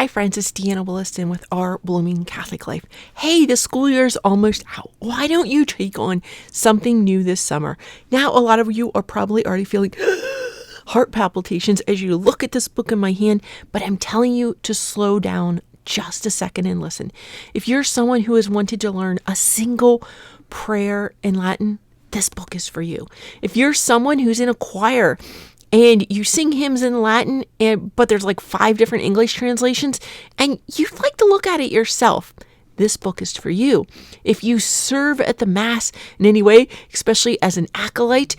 Hi friends, it's Deanna Williston with Our Blooming Catholic Life. Hey, the school year is almost out. Why don't you take on something new this summer? Now, a lot of you are probably already feeling heart palpitations as you look at this book in my hand, but I'm telling you to slow down just a second and listen. If you're someone who has wanted to learn a single prayer in Latin, this book is for you. If you're someone who's in a choir and you sing hymns in Latin, but there's like 5 different English translations, and you'd like to look at it yourself, this book is for you. If you serve at the Mass in any way, especially as an acolyte,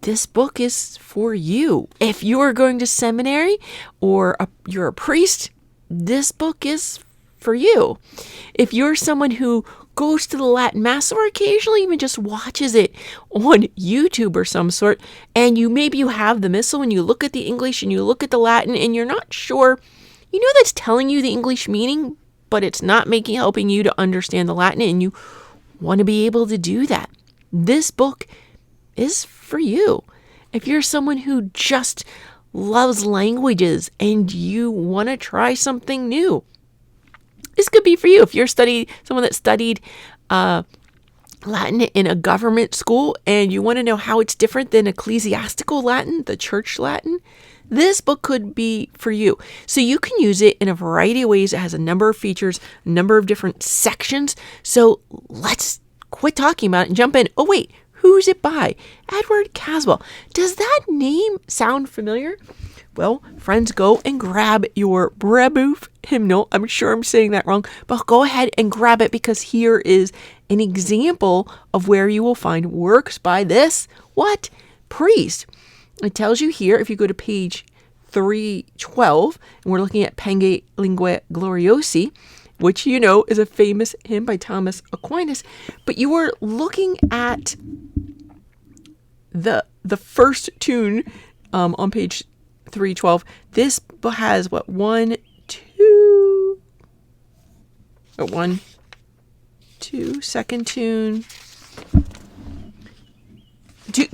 this book is for you. If you are going to seminary or you're a priest, this book is for you. If you're someone who goes to the Latin Mass or occasionally even just watches it on YouTube or some sort, and maybe you have the Missal and you look at the English and you look at the Latin and you're not sure, that's telling you the English meaning, but it's not helping you to understand the Latin, and you want to be able to do that. This book is for you. If you're someone who just loves languages and you want to try something new, this could be for you. If you're someone that studied Latin in a government school and you want to know how it's different than ecclesiastical Latin, the church Latin, this book could be for you. So you can use it in a variety of ways. It has a number of features, a number of different sections. So let's quit talking about it and jump in. Oh, wait, who's it by? Edward Caswall. Does that name sound familiar? Well, friends, go and grab your Brebeuf hymnal. I'm sure I'm saying that wrong, but go ahead and grab it, because here is an example of where you will find works by this priest. It tells you here, if you go to page 312, and we're looking at Pange Linguae Gloriosi, which is a famous hymn by Thomas Aquinas, but you are looking at the first tune on page 312. This has 1, 2, second tune,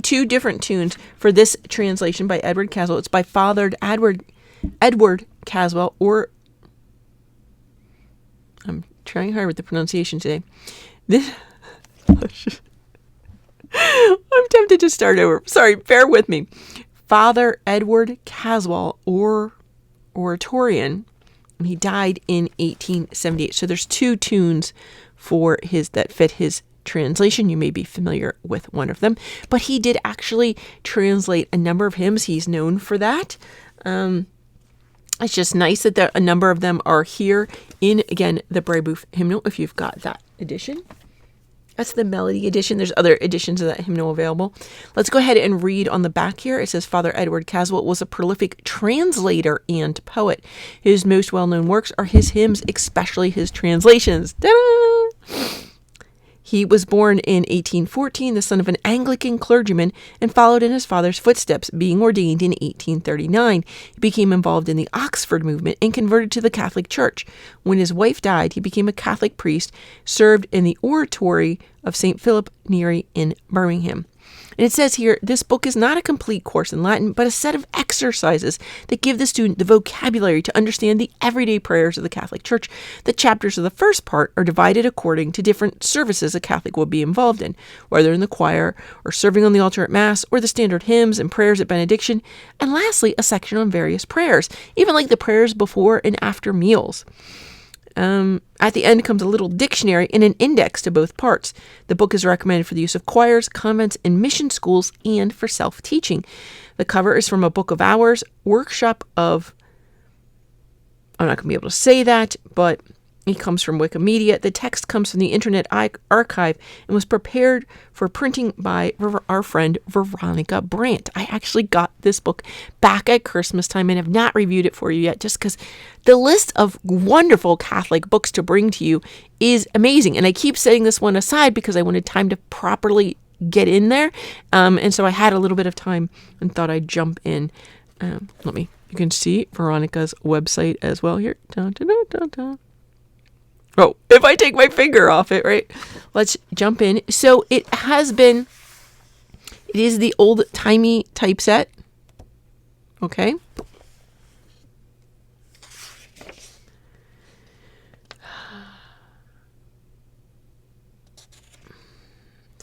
two different tunes for this translation by Edward Caswall. It's by Father Edward Caswall, or I'm trying hard with the pronunciation today. I'm tempted to start over. Sorry, bear with me. Father Edward Caswall, or Oratorian, and he died in 1878. So there's 2 tunes for that fit his translation. You may be familiar with one of them, but he did actually translate a number of hymns. He's known for that. It's just nice that a number of them are here in, again, the Brebeuf hymnal, if you've got that edition. That's the melody edition. There's other editions of that hymnal available. Let's go ahead and read on the back here. It says, Father Edward Caswall was a prolific translator and poet. His most well-known works are his hymns, especially his translations. Ta-da! He was born in 1814, the son of an Anglican clergyman, and followed in his father's footsteps, being ordained in 1839. He became involved in the Oxford movement and converted to the Catholic Church. When his wife died, he became a Catholic priest, served in the oratory of St. Philip Neri in Birmingham. And it says here, this book is not a complete course in Latin, but a set of exercises that give the student the vocabulary to understand the everyday prayers of the Catholic Church. The chapters of the first part are divided according to different services a Catholic will be involved in, whether in the choir or serving on the altar at Mass, or the standard hymns and prayers at benediction. And lastly, a section on various prayers, even like the prayers before and after meals. At the end comes a little dictionary and an index to both parts. The book is recommended for the use of choirs, convents, and mission schools, and for self-teaching. The cover is from a Book of Hours workshop of, I'm not going to be able to say that, but it comes from Wikimedia. The text comes from the Internet Archive and was prepared for printing by our friend Veronica Brandt. I actually got this book back at Christmas time and have not reviewed it for you yet, just because the list of wonderful Catholic books to bring to you is amazing. And I keep setting this one aside because I wanted time to properly get in there. And so I had a little bit of time and thought I'd jump in. You can see Veronica's website as well here. Dun, dun, dun, dun, dun. Oh, if I take my finger off it, right? Let's jump in. So it is the old-timey typeset. Okay.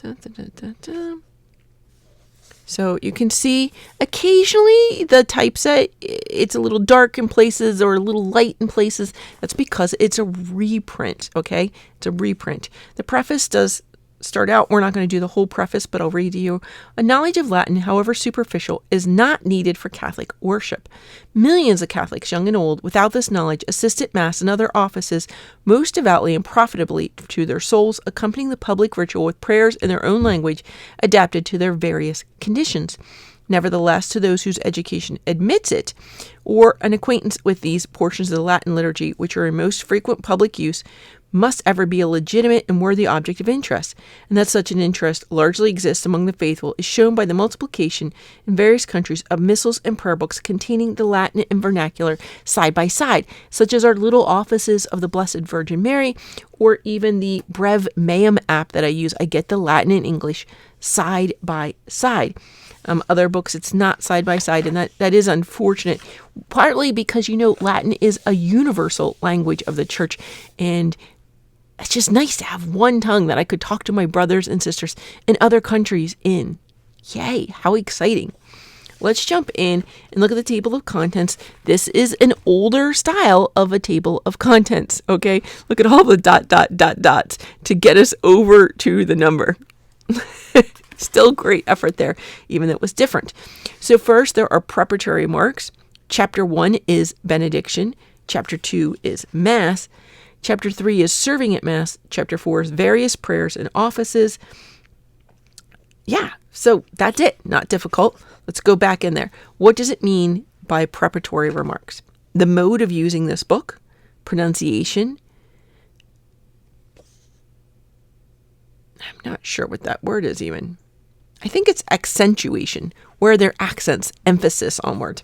Dun, dun, dun, dun, dun. So you can see occasionally the typeset, it's a little dark in places or a little light in places. That's because it's a reprint, okay? It's a reprint. The preface does start out, we're not going to do the whole preface, but I'll read to you. A knowledge of Latin, however superficial, is not needed for Catholic worship. Millions of Catholics, young and old, without this knowledge, assist at Mass and other offices most devoutly and profitably to their souls, accompanying the public ritual with prayers in their own language, adapted to their various conditions. Nevertheless, to those whose education admits it, or an acquaintance with these portions of the Latin liturgy, which are in most frequent public use, must ever be a legitimate and worthy object of interest, and that such an interest largely exists among the faithful is shown by the multiplication in various countries of missals and prayer books containing the Latin and vernacular side by side, such as our little offices of the Blessed Virgin Mary, or even the Brev Meum app that I use. I get the Latin and English side by side. Other books, it's not side by side, and that is unfortunate, partly because, Latin is a universal language of the church, and it's just nice to have one tongue that I could talk to my brothers and sisters in other countries in. Yay, how exciting. Let's jump in and look at the table of contents. This is an older style of a table of contents, okay? Look at all the dots to get us over to the number. Still great effort there, even though it was different. So first, there are preparatory remarks. Chapter 1 is benediction. Chapter 2 is Mass. Chapter 3 is serving at Mass. Chapter 4 is various prayers and offices. Yeah, so that's it. Not difficult. Let's go back in there. What does it mean by preparatory remarks? The mode of using this book, pronunciation. I'm not sure what that word is even. I think it's accentuation, where there are accents, emphasis on words.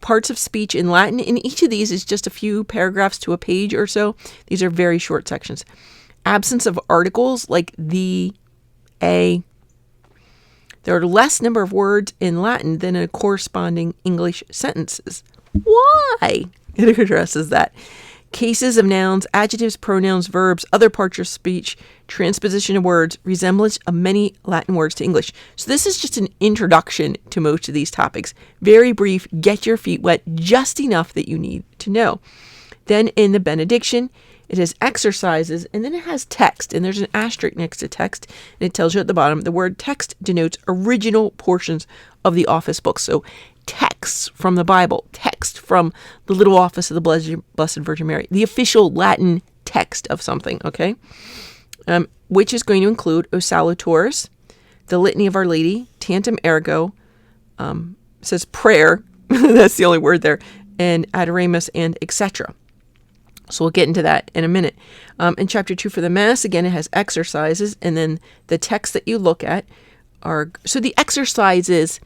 Parts of speech in Latin, and each of these is just a few paragraphs to a page or so. These are very short sections. Absence of articles like the, a. There are less number of words in Latin than in corresponding English sentences. Why? It addresses that. Cases of nouns, adjectives, pronouns, verbs, other parts of speech, transposition of words, resemblance of many Latin words to English. So this is just an introduction to most of these topics. Very brief, get your feet wet, just enough that you need to know. Then in the benediction, it has exercises, and then it has text, and there's an asterisk next to text, and it tells you at the bottom, the word text denotes original portions of the office book. So texts from the Bible, text from the little office of the Blessed Virgin Mary, the official Latin text of something, okay? Which is going to include O Salutaris, the Litany of Our Lady, Tantum Ergo, says prayer, that's the only word there, and Adoramus, and etc. So we'll get into that in a minute. In chapter 2 for the Mass, again, it has exercises, and then the text that you look at are, so the exercises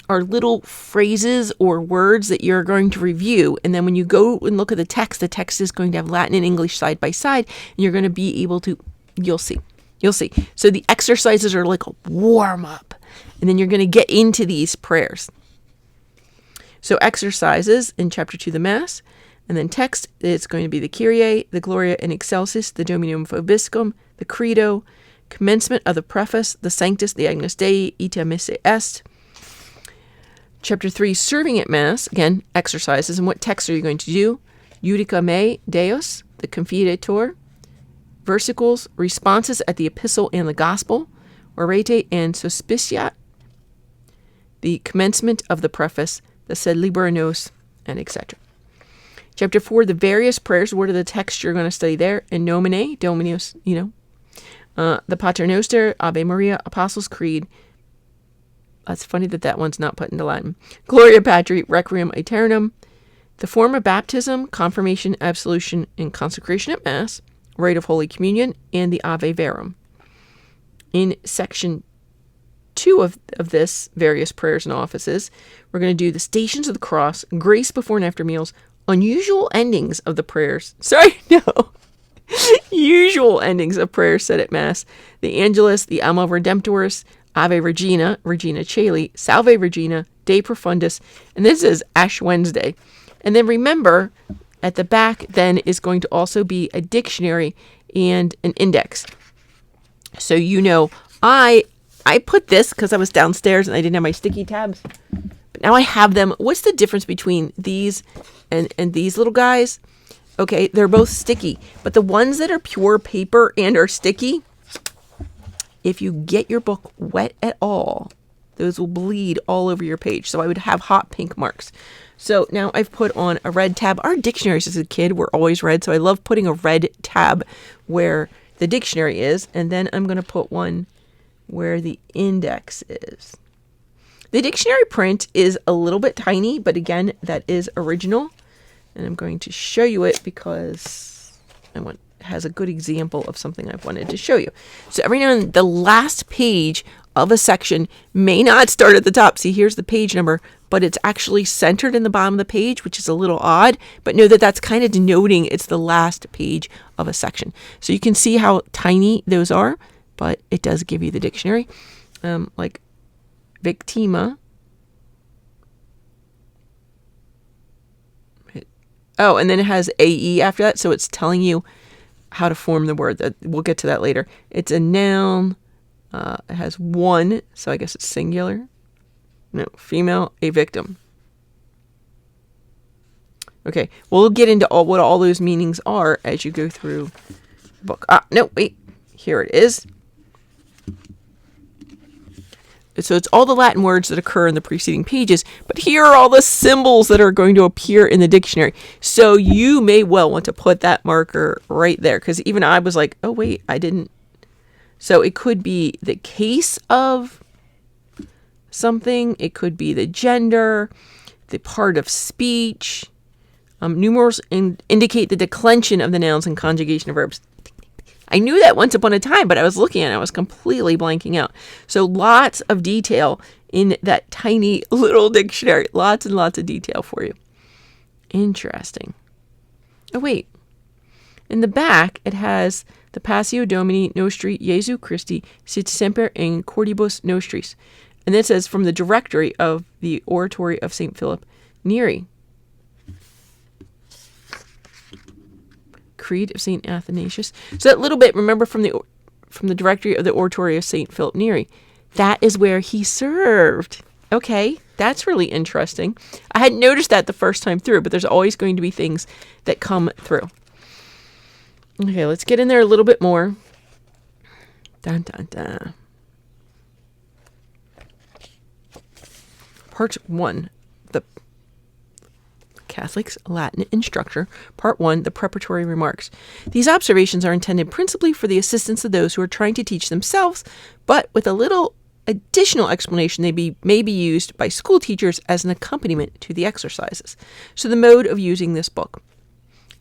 are little phrases or words that you're going to review. And then when you go and look at the text is going to have Latin and English side by side, and you're going to be able to, you'll see. So the exercises are like a warm up, and then you're going to get into these prayers. So exercises in chapter 2, the Mass, and then text, it's going to be the Kyrie, the Gloria in Excelsis, the Dominum Vobiscum, the Credo, commencement of the preface, the Sanctus, the Agnus Dei, Ita Missa Est. Chapter 3, serving at Mass, again, exercises. And what text are you going to do? Judica me Deus, the Confidetur, versicles, responses at the Epistle and the Gospel, Orate and Suspiciat, the commencement of the preface, the Sed Libera Nos, and etc. Chapter 4, the various prayers. What are the texts you're going to study there? In Nomine, Dominus, the Pater Noster, Ave Maria, Apostles' Creed. That's funny that one's not put into Latin. Gloria Patri, Requiem Aeternam. The form of baptism, confirmation, absolution, and consecration at Mass. Rite of Holy Communion, and the Ave Verum. In section 2 of this, various prayers and offices, we're going to do the Stations of the Cross, grace before and after meals, unusual endings of the prayers. Usual endings of prayers said at Mass. The Angelus, the Alma Redemptoris, Ave Regina, Regina Caeli, Salve Regina, De Profundis, and this is Ash Wednesday. And then remember, at the back then is going to also be a dictionary and an index. So I put this because I was downstairs and I didn't have my sticky tabs. But now I have them. What's the difference between these and these little guys? Okay, they're both sticky. But the ones that are pure paper and are sticky, if you get your book wet at all, those will bleed all over your page. So I would have hot pink marks. So now I've put on a red tab. Our dictionaries as a kid were always red. So I love putting a red tab where the dictionary is. And then I'm going to put one where the index is. The dictionary print is a little bit tiny, but again, that is original. And I'm going to show you it because it has a good example of something I've wanted to show you. So every now and then, the last page of a section may not start at the top. See, here's the page number, but it's actually centered in the bottom of the page, which is a little odd, but know that that's kind of denoting it's the last page of a section. So you can see how tiny those are, but it does give you the dictionary. Like victima. Oh, and then it has AE after that, so it's telling you how to form the word. We'll get to that later. It's a noun. It has one, so I guess it's singular. No, female, a victim. Okay, we'll get into what all those meanings are as you go through the book. No, wait. Here it is. So it's all the Latin words that occur in the preceding pages, but here are all the symbols that are going to appear in the dictionary. So you may well want to put that marker right there, because even I was like, oh wait, I didn't. So it could be the case of something. It could be the gender, the part of speech. Numerals indicate the declension of the nouns and conjugation of verbs. I knew that once upon a time, but I was looking at it, I was completely blanking out. So lots of detail in that tiny little dictionary. Lots and lots of detail for you. Interesting. Oh, wait. In the back, it has the Passio Domini Nostri Jesu Christi sit semper in cordibus nostris. And then it says from the directory of the Oratory of St. Philip Neri. Creed of St. Athanasius. So that little bit, remember from the directory of the Oratory of St. Philip Neri, that is where he served. Okay, that's really interesting. I hadn't noticed that the first time through, but there's always going to be things that come through. Okay, let's get in there a little bit more. Dun, dun, dun. Part 1, the Catholic's Latin Instructor. Part 1, the preparatory remarks. These observations are intended principally for the assistance of those who are trying to teach themselves, but with a little additional explanation they may be used by school teachers as an accompaniment to the exercises. So the mode of using this book.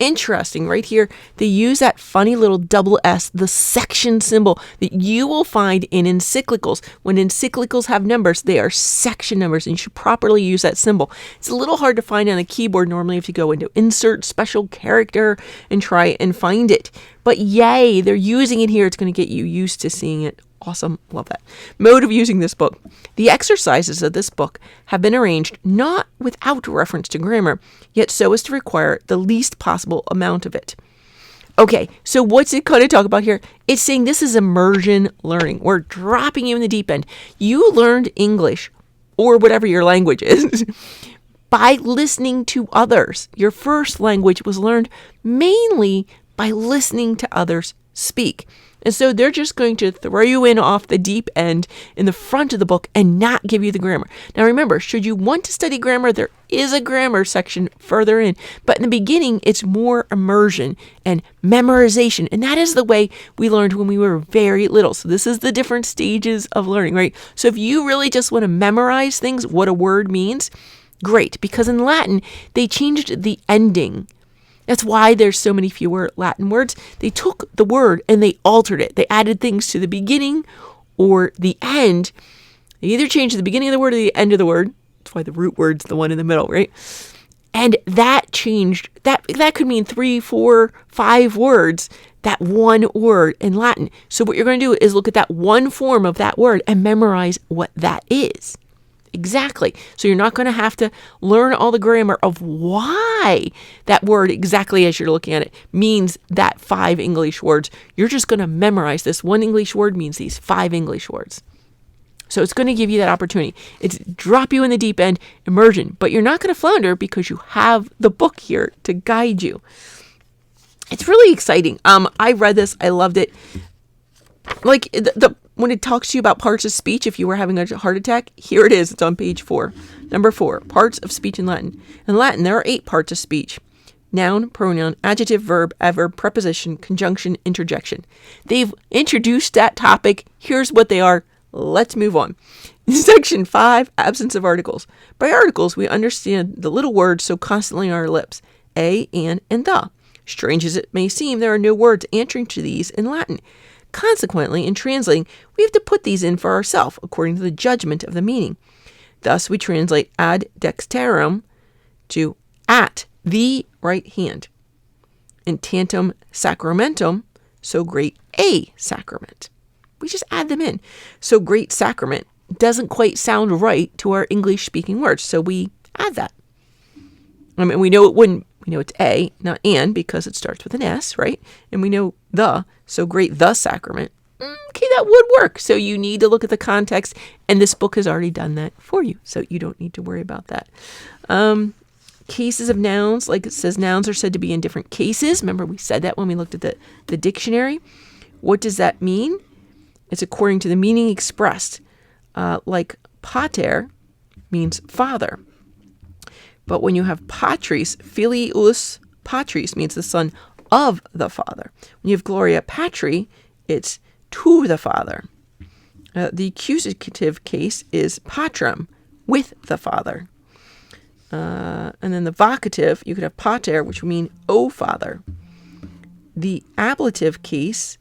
Interesting, right here, they use that funny little double S, the section symbol that you will find in encyclicals. When encyclicals have numbers, they are section numbers, and you should properly use that symbol. It's a little hard to find on a keyboard normally if you go into insert special character and try and find it. But yay, they're using it here. It's going to get you used to seeing it. Awesome. Love that. Mode of using this book. The exercises of this book have been arranged not without reference to grammar, yet so as to require the least possible amount of it. Okay, so what's it going to talk about here? It's saying this is immersion learning. We're dropping you in the deep end. You learned English, or whatever your language is, by listening to others. Your first language was learned mainly by listening to others speak. And so they're just going to throw you in off the deep end in the front of the book and not give you the grammar. Now remember, should you want to study grammar, there is a grammar section further in. But in the beginning, it's more immersion and memorization. And that is the way we learned when we were very little. So this is the different stages of learning, right? So if you really just want to memorize things, what a word means, great. Because in Latin, they changed the ending. That's why there's so many fewer Latin words. They took the word and they altered it. They added things to the beginning or the end. They either changed the beginning of the word or the end of the word. That's why the root word's the one in the middle, right? And that changed. That could mean 3, 4, 5 words, that one word in Latin. So what you're going to do is look at that one form of that word and memorize what that is. Exactly. So you're not going to have to learn all the grammar of why that word, exactly as you're looking at it, means that 5 English words. You're just going to memorize this one English word means these 5 English words. So it's going to give you that opportunity. It's drop you in the deep end, immersion, but you're not going to flounder because you have the book here to guide you. It's really exciting. I read this. I loved it. Like when it talks to you about parts of speech, if you were having a heart attack, here it is. It's on page 4. Number 4, parts of speech in Latin. In Latin, there are 8 parts of speech. Noun, pronoun, adjective, verb, adverb, preposition, conjunction, interjection. They've introduced that topic. Here's what they are. Let's move on. Section 5, absence of articles. By articles, we understand the little words so constantly on our lips. A, and the. Strange as it may seem, there are no words answering to these in Latin. Consequently, in translating, we have to put these in for ourselves, according to the judgment of the meaning. Thus, we translate ad dexterum to at the right hand, and tantum sacramentum, so great a sacrament. We just add them in. So great sacrament doesn't quite sound right to our English-speaking words, so we add that. I mean, we know it wouldn't. We know it's a, not an, because it starts with an S, right? And we know the, so great the sacrament. Okay, that would work. So you need to look at the context, and this book has already done that for you, so you don't need to worry about that. Cases of nouns, like it says, nouns are said to be in different cases. Remember, we said that when we looked at the dictionary. What does that mean? It's according to the meaning expressed. Like pater means father. But when you have patris, filius patris means the son of the father. When you have gloria patri, it's to the father. The accusative case is patrem, with the father. And then the vocative, you could have pater, which would mean O father. The ablative case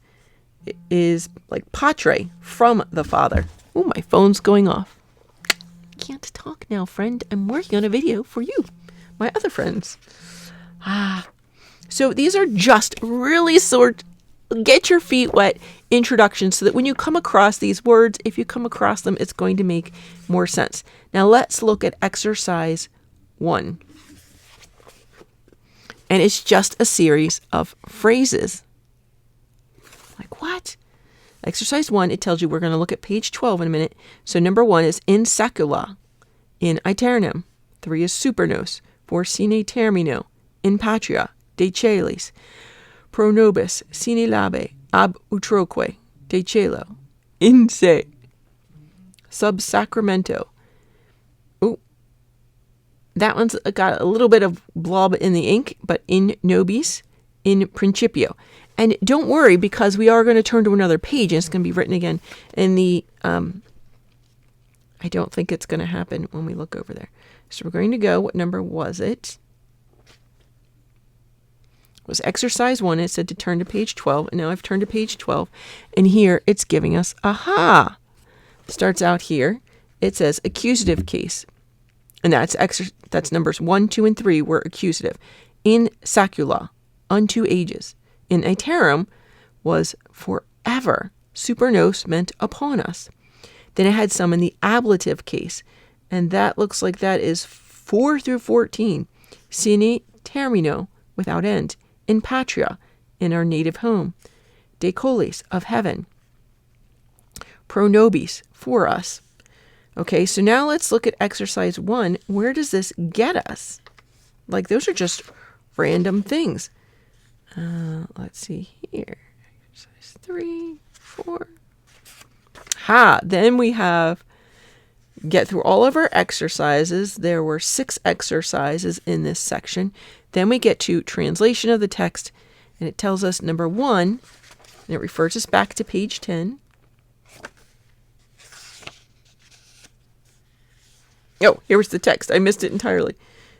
is like patre, from the father. Oh, my phone's going off. Can't talk now, friend. I'm working on a video for you, my other friends. So these are just really get your feet wet introductions so that when you come across these words, if you come across them, it's going to make more sense. Now let's look at exercise 1. And it's just a series of phrases. Like what? Exercise 1, it tells you we're going to look at page 12 in a minute. So number 1 is in secula, in aeternum. 3 is supernos, 4 sine termino, in patria, de celis. Pro nobis, sine labe, ab utroque, de celo, in se. Sub sacramento. Oh, that one's got a little bit of blob in the ink, but in nobis, in principio. And don't worry, because we are going to turn to another page, and it's going to be written again in the, I don't think it's going to happen when we look over there. So we're going to go, what number was it? It was exercise 1. It said to turn to page 12, and now I've turned to page 12. And here it's giving us, aha! Starts out here. It says accusative case. And that's numbers 1, 2, and 3 were accusative. In sacula, unto ages. In aeterum was forever. Supernos meant upon us. Then it had some in the ablative case. And that looks like that is 4 through 14. Sine termino, without end. In patria, in our native home. De colis, of heaven. Pro nobis, for us. Okay, so now let's look at exercise 1. Where does this get us? Like, those are just random things. Let's see here. Exercise 3, 4. Then we have get through all of our exercises. There were 6 exercises in this section. Then we get to translation of the text, and it tells us number 1, and it refers us back to page 10. Oh, here was the text. I missed it entirely.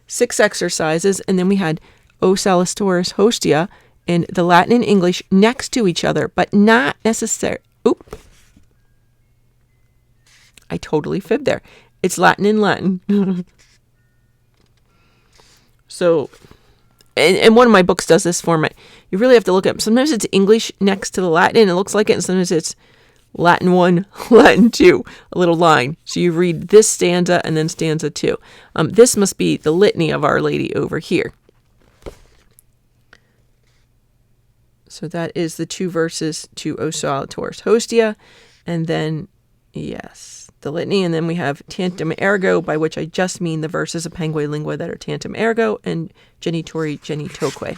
6 exercises, and then we had O Salistoris Hostia and the Latin and English next to each other, but not necessary. Oop. I totally fibbed there. It's Latin in Latin. So, and one of my books does this format. You really have to look at, sometimes it's English next to the Latin, and it looks like it, and sometimes it's Latin 1, Latin 2, a little line. So you read this stanza and then stanza 2. This must be the litany of Our Lady over here. So that is the 2 verses to O Salvatores Hostia. And then, yes, the litany. And then we have Tantum Ergo, by which I just mean the verses of Pangue Lingua that are Tantum Ergo and Genitori Genitoque.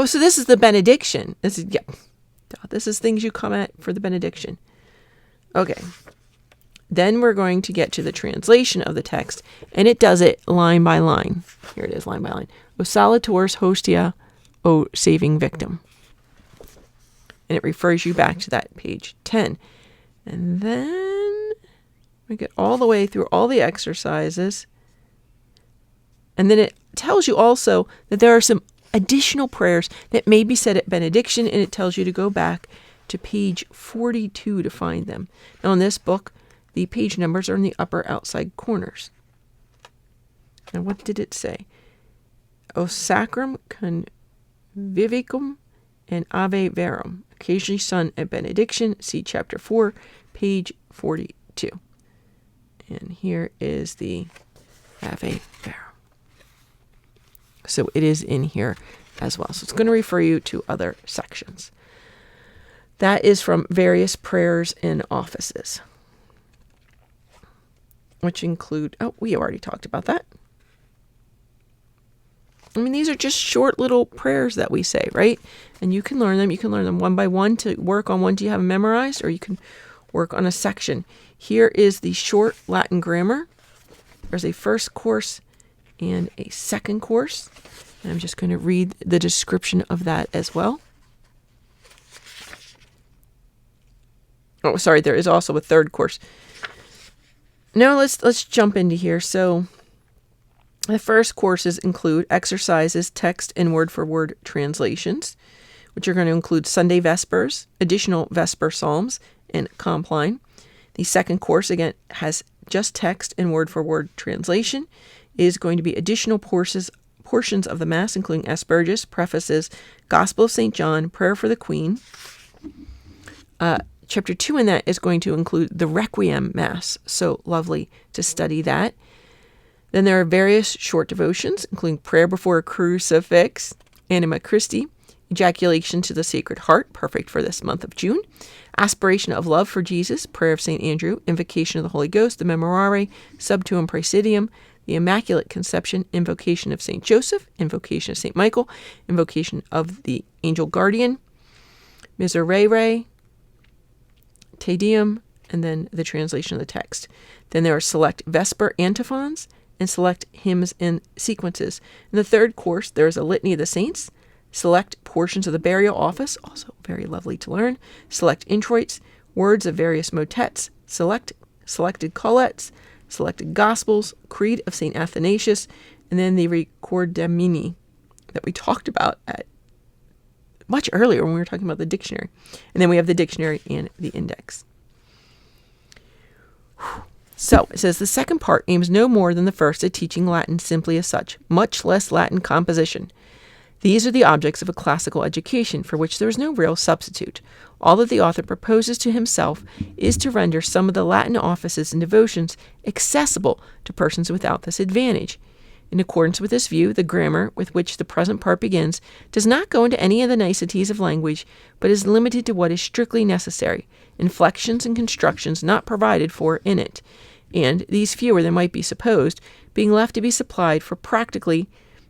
So this is the benediction. This is things you come at for the benediction. Okay. Then we're going to get to the translation of the text, and it does it line by line. Here it is, line by line. O Salvatores Hostia, O saving victim. And it refers you back to that page 10. And then we get all the way through all the exercises. And then it tells you also that there are some additional prayers that may be said at benediction, and it tells you to go back to page 42 to find them. Now in this book, the page numbers are in the upper outside corners. Now what did it say? O sacrum convivicum and Ave Verum, occasionally sung at benediction. See chapter 4, page 42. And here is the Ave Verum. So it is in here as well. So it's going to refer you to other sections. That is from various prayers and offices, which include, we already talked about that. I mean, these are just short little prayers that we say, right? And you can learn them. You can learn them one by one to work on one. Do you have them memorized? Or you can work on a section. Here is the short Latin grammar. There's a first course and a second course. And I'm just going to read the description of that as well. Oh, sorry, there is also a third course. Now let's jump into here. So the first courses include exercises, text, and word-for-word translations, which are going to include Sunday Vespers, additional Vesper Psalms, and Compline. The second course, again, has just text and word-for-word translation. It is going to be additional portions of the Mass, including Asperges, prefaces, Gospel of St. John, Prayer for the Queen. Chapter 2 in that is going to include the Requiem Mass. So lovely to study that. Then there are various short devotions, including Prayer Before a Crucifix, Anima Christi, Ejaculation to the Sacred Heart, perfect for this month of June, Aspiration of Love for Jesus, Prayer of St. Andrew, Invocation of the Holy Ghost, the Memorare, Subtuum Praesidium, the Immaculate Conception, Invocation of St. Joseph, Invocation of St. Michael, Invocation of the Angel Guardian, Miserere, Te Deum, and then the translation of the text. Then there are select Vesper antiphons and select hymns and sequences. In the third course, there is a litany of the saints, select portions of the burial office, also very lovely to learn, select introits, words of various motets, selected collects, selected gospels, creed of St. Athanasius, and then the Recordamini that we talked about at much earlier when we were talking about the dictionary. And then we have the dictionary and the index. So it says the second part aims no more than the first at teaching Latin simply as such, much less Latin composition. These are the objects of a classical education for which there is no real substitute. All that the author proposes to himself is to render some of the Latin offices and devotions accessible to persons without this advantage. In accordance with this view, the grammar with which the present part begins does not go into any of the niceties of language, but is limited to what is strictly necessary, inflections and constructions not provided for in it, and these fewer than might be supposed, being left to be supplied for practically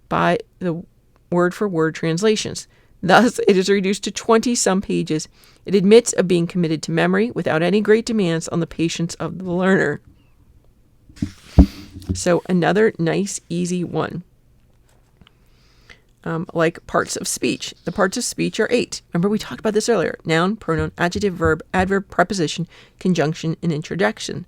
by the word-for-word translations. Thus, it is reduced to 20-some pages. It admits of being committed to memory without any great demands on the patience of the learner. So another nice, easy one. Like parts of speech. The parts of speech are 8. Remember we talked about this earlier. Noun, pronoun, adjective, verb, adverb, preposition, conjunction, and introduction.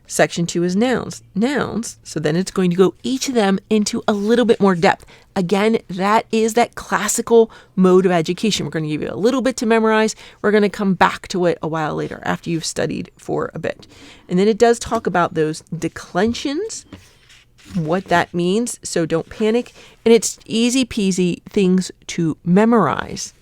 Section 2 is nouns. Nouns, so then it's going to go each of them into a little bit more depth. Again, that is that classical mode of education. We're going to give you a little bit to memorize. We're going to come back to it a while later after you've studied for a bit. And then it does talk about those declensions, what that means, so don't panic. And it's easy peasy things to memorize.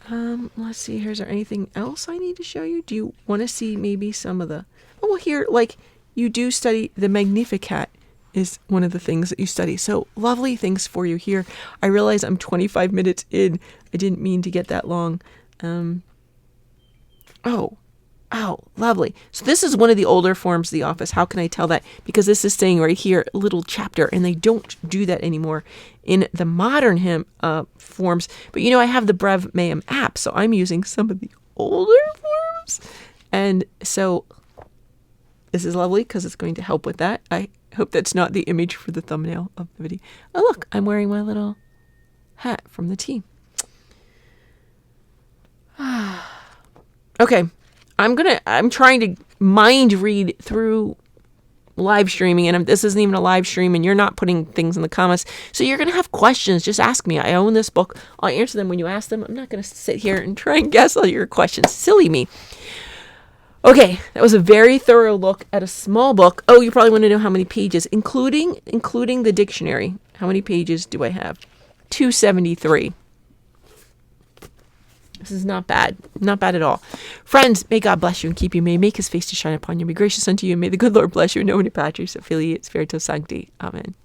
Let's see. Is there anything else I need to show you? Do you want to see maybe some of the... Oh, well, here, like, you do study the Magnificat is one of the things that you study. So lovely things for you here. I realize I'm 25 minutes in. I didn't mean to get that long. Oh, lovely. So this is one of the older forms of the office. How can I tell that? Because this is saying right here, little chapter, and they don't do that anymore in the modern hymn forms. But I have the Brev Meum app, so I'm using some of the older forms. And so this is lovely because it's going to help with that. I hope that's not the image for the thumbnail of the video. Oh, look, I'm wearing my little hat from the team. Okay. I'm trying to mind read through live streaming, and this isn't even a live stream, and you're not putting things in the comments. So you're going to have questions. Just ask me. I own this book. I'll answer them when you ask them. I'm not going to sit here and try and guess all your questions. Silly me. Okay, that was a very thorough look at a small book. Oh, you probably want to know how many pages, including the dictionary. How many pages do I have? 273. This is not bad. Not bad at all. Friends, may God bless you and keep you. May he make his face to shine upon you. Be gracious unto you. And may the good Lord bless you. In nomine Patris, et Filii, et Spiritus Sancti. Amen.